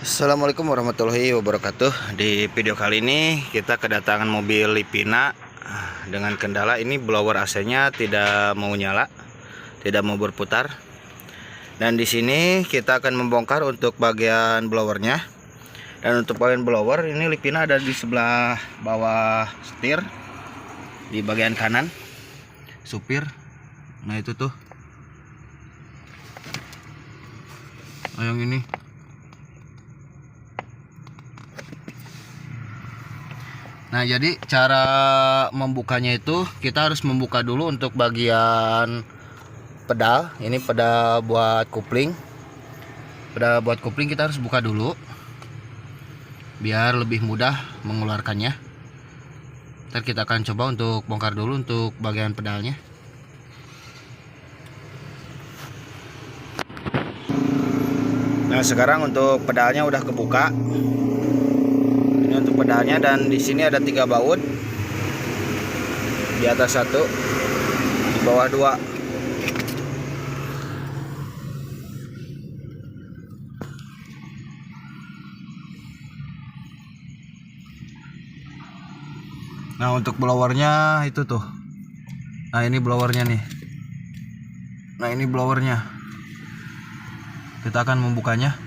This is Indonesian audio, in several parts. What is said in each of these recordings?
Assalamualaikum warahmatullahi wabarakatuh. Di video kali ini kita kedatangan mobil Livina dengan kendala ini blower AC-nya tidak mau nyala, tidak mau berputar. Dan di sini kita akan membongkar untuk bagian blowernya. Dan untuk bagian blower ini Livina ada di sebelah bawah setir, di bagian kanan supir. Nah itu tuh. Nah, yang ini. Nah jadi cara membukanya itu kita harus membuka dulu untuk bagian pedal. Ini pedal buat kopling. Pedal buat kopling kita harus buka dulu biar lebih mudah mengeluarkannya. Ntar kita akan coba untuk bongkar dulu untuk bagian pedalnya. Nah sekarang untuk pedalnya udah kebuka. Untuk pedalnya, dan di sini ada 3 baut, di atas 1, di bawah 2. Nah untuk blowernya itu tuh. Nah ini blowernya nih. Nah ini blowernya. Kita akan membukanya.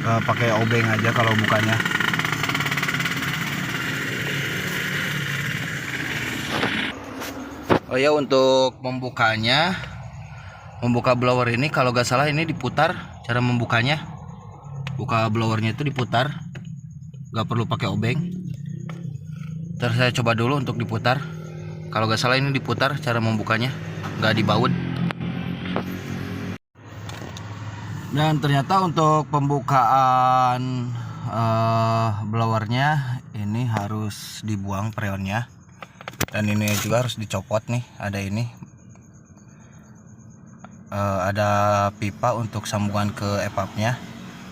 Pakai obeng aja kalau bukanya. Oh ya, untuk membukanya, membuka blower ini kalau gak salah ini diputar. Cara membukanya, buka blowernya itu diputar, gak perlu pakai obeng. Ntar saya coba dulu untuk diputar. Kalau gak salah ini diputar cara membukanya, gak dibaut. Dan ternyata untuk pembukaan blowernya ini harus dibuang freonnya, dan ini juga harus dicopot nih. Ada ini ada pipa untuk sambungan ke evapnya,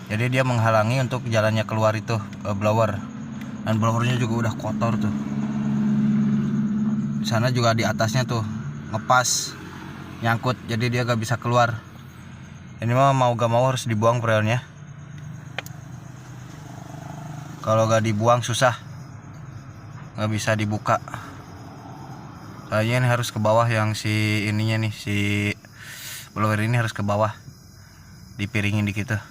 jadi dia menghalangi untuk jalannya keluar itu blower. Dan blowernya juga udah kotor tuh. Di sana juga di atasnya tuh ngepas, nyangkut, jadi dia gak bisa keluar. Ini mah mau gak mau harus dibuang freonnya. Kalau gak dibuang susah, gak bisa dibuka. Soalnya ini harus ke bawah, yang si ininya nih, si blower ini harus ke bawah, dipiringin dikit tuh.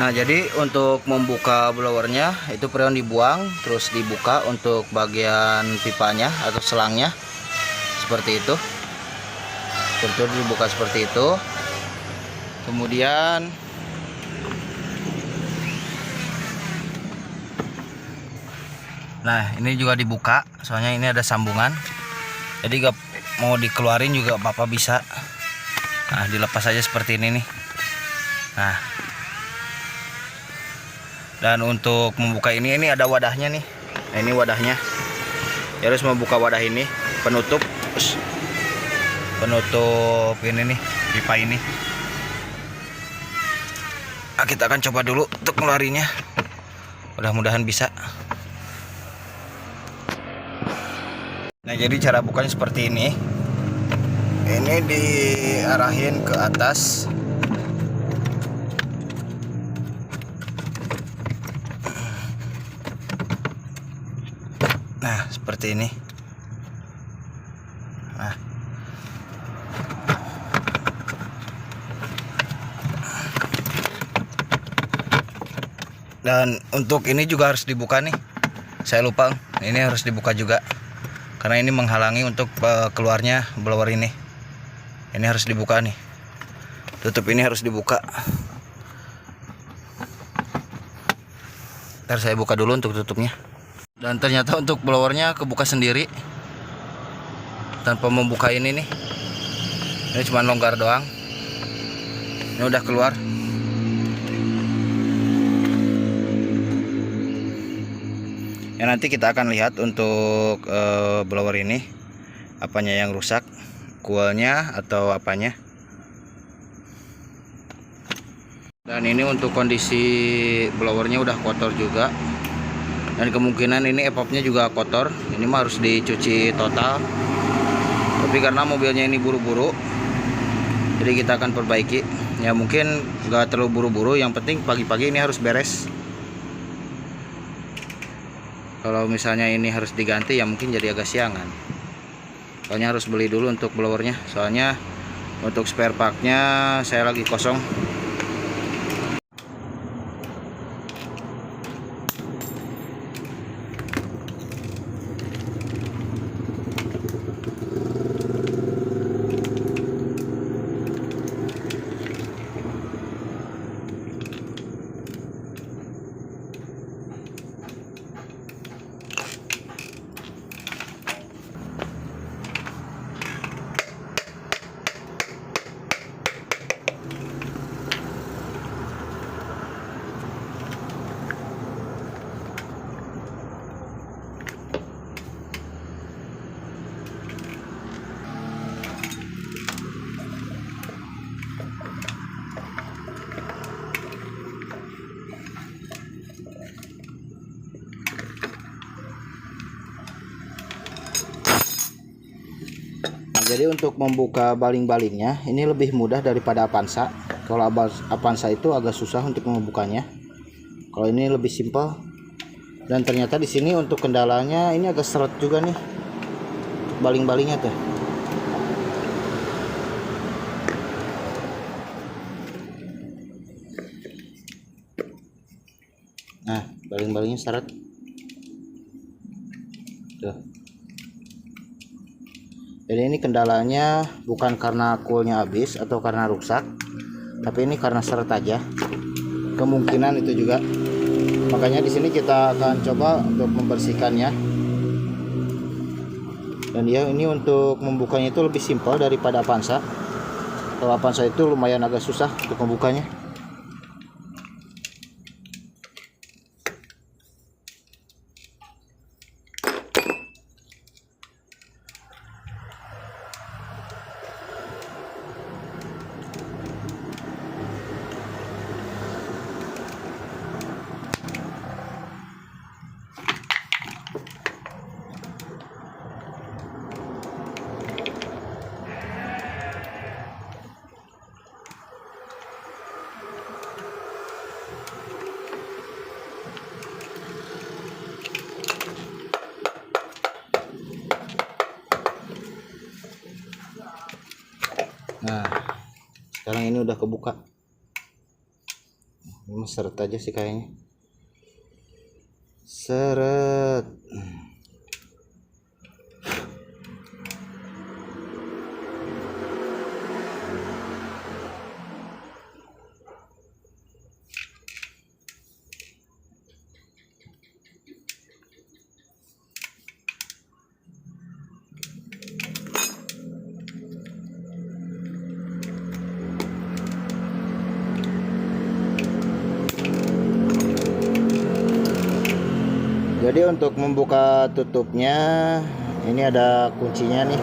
Nah jadi untuk membuka blowernya itu freon dibuang, terus dibuka untuk bagian pipanya atau selangnya. Seperti itu dibuka seperti itu. Kemudian nah ini juga dibuka, soalnya ini ada sambungan, jadi gak mau dikeluarin juga apa-apa bisa. Nah dilepas aja seperti ini nih. Nah dan untuk membuka ini ada wadahnya nih. Nah ini wadahnya, ya harus membuka wadah ini, penutup ini nih, pipa ini. Nah, kita akan coba dulu untuk ngeluarinnya, mudah-mudahan bisa. Nah jadi cara bukanya seperti ini diarahin ke atas. Nah seperti ini. Nah dan untuk ini juga harus dibuka nih, saya lupa, ini harus dibuka juga karena ini menghalangi untuk keluarnya blower ini. Ini harus dibuka nih, tutup ini harus dibuka. Ntar saya buka dulu untuk tutupnya. Dan ternyata untuk blowernya kebuka sendiri tanpa membuka ini nih. Ini cuma longgar doang. Ini udah keluar. Ya nanti kita akan lihat untuk blower ini apanya yang rusak, coilnya atau apanya. Dan ini untuk kondisi blowernya udah kotor juga. Dan kemungkinan ini evapnya juga kotor. Ini mah harus dicuci total Tapi karena mobilnya ini buru-buru, jadi kita akan perbaiki. Ya mungkin nggak terlalu buru-buru, yang penting pagi-pagi ini harus beres. Kalau misalnya ini harus diganti ya mungkin jadi agak siangan. Soalnya harus beli dulu untuk blowernya. Soalnya untuk spare partnya saya lagi kosong. Jadi untuk membuka baling-balingnya ini lebih mudah daripada Avanza. Kalau Avanza itu agak susah untuk membukanya. Kalau ini lebih simpel. Dan ternyata di sini untuk kendalanya ini agak seret juga nih baling-balingnya tuh. Nah, baling-balingnya seret. Tuh. Jadi ini kendalanya bukan karena coolnya habis atau karena rusak, tapi ini karena seret aja. Kemungkinan itu juga. Makanya di sini kita akan coba untuk membersihkannya. Dan dia ini untuk membukanya itu lebih simpel daripada Avanza. Kalau Avanza itu lumayan agak susah untuk membukanya. Nah, sekarang ini udah kebuka. Ini seret aja sih kayaknya. Seret. Jadi untuk membuka tutupnya ini ada kuncinya nih.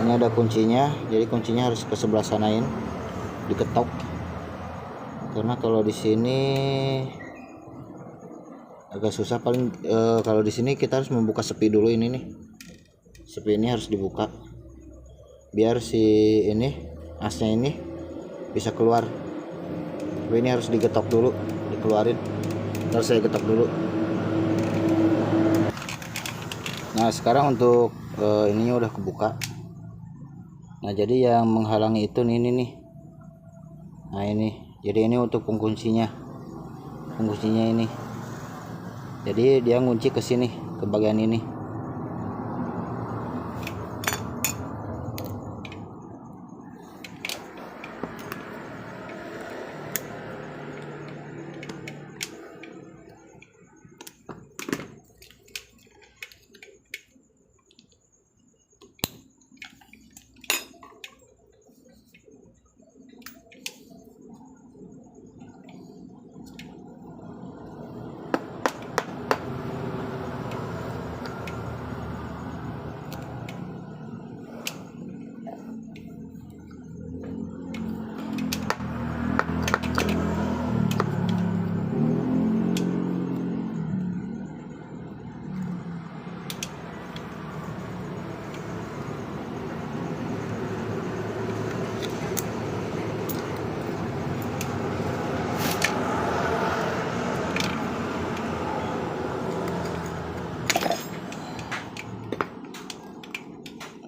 Ini ada kuncinya. Jadi kuncinya harus ke sebelah sanain, diketok. Karena kalau di sini agak susah, paling kalau di sini kita harus membuka sepi dulu ini nih. Sepi ini harus dibuka biar si ini asnya ini bisa keluar. Tapi ini harus digetok dulu, dikeluarin. Terus saya getok dulu. Nah sekarang untuk ininya udah kebuka. Nah jadi yang menghalangi itu ini nih. Nah ini, jadi ini untuk pengkuncinya ini. Jadi dia ngunci ke sini, ke bagian ini.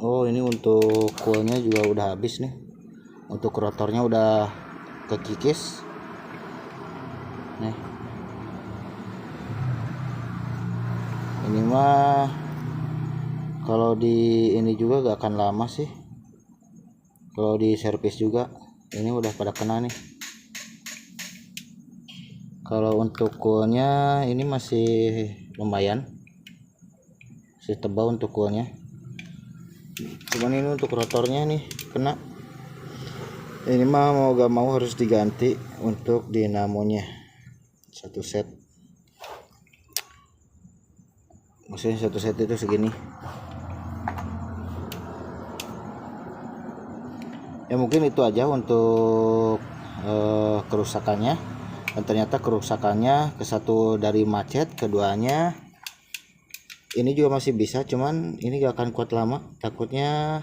Oh, ini untuk coolnya juga udah habis nih. Untuk rotornya udah kekikis nih. Ini mah kalau di ini juga gak akan lama sih, kalau di servis juga. Ini udah pada kena nih. Kalau untuk coolnya ini masih lumayan, masih tebal untuk coolnya. Cuman ini untuk rotornya nih kena. Ini mah mau gak mau harus diganti untuk dinamonya. Satu set, maksudnya satu set itu segini. Ya mungkin itu aja untuk kerusakannya. Dan ternyata kerusakannya ke satu dari macet, keduanya ini juga masih bisa, cuman ini gak akan kuat lama, takutnya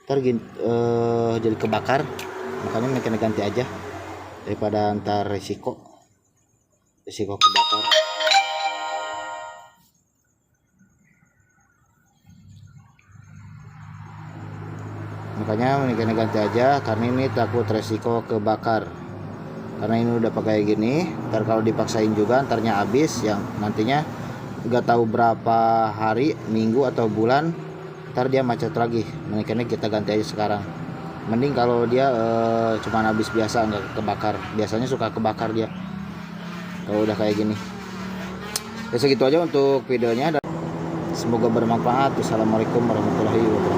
ntar jadi kebakar. Makanya mekanik ganti aja daripada ntar risiko kebakar. Makanya mekanik ganti aja, karena ini takut resiko kebakar. Karena ini udah pakai gini, ntar kalau dipaksain juga ntarnya habis, yang nantinya nggak tahu berapa hari, minggu atau bulan, ntar dia macet lagi. Makanya kita ganti aja sekarang. Mending kalau dia cuma habis biasa, nggak kebakar. Biasanya suka kebakar dia kalau udah kayak gini. Ya segitu aja untuk videonya, dan semoga bermanfaat. Assalamualaikum warahmatullahi wabarakatuh.